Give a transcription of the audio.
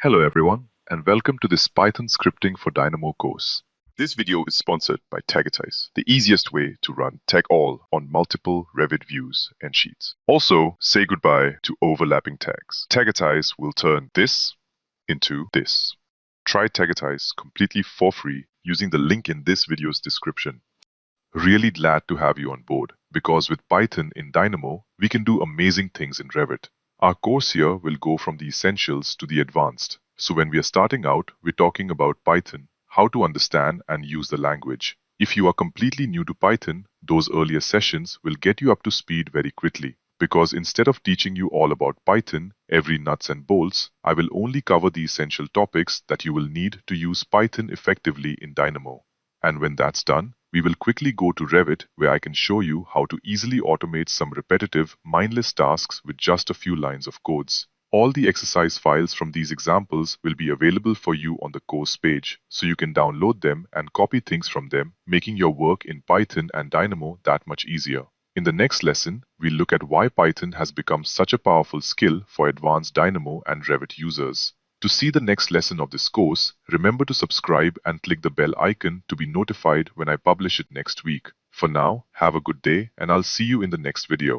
Hello everyone, and welcome to this Python Scripting for Dynamo course. This video is sponsored by Tagitize, the easiest way to run tag all on multiple Revit views and sheets. Also, say goodbye to overlapping tags. Tagitize will turn this into this. Try Tagitize completely for free using the link in this video's description. Really glad to have you on board, because with Python in Dynamo, we can do amazing things in Revit. Our course here will go from the essentials to the advanced. So when we are starting out, we're talking about Python, how to understand and use the language. If you are completely new to Python, those earlier sessions will get you up to speed very quickly. Because instead of teaching you all about Python, every nuts and bolts, I will only cover the essential topics that you will need to use Python effectively in Dynamo. And when that's done, we will quickly go to Revit, where I can show you how to easily automate some repetitive, mindless tasks with just a few lines of codes. All the exercise files from these examples will be available for you on the course page, so you can download them and copy things from them, making your work in Python and Dynamo that much easier. In the next lesson, we'll look at why Python has become such a powerful skill for advanced Dynamo and Revit users. To see the next lesson of this course, remember to subscribe and click the bell icon to be notified when I publish it next week. For now, have a good day, and I'll see you in the next video.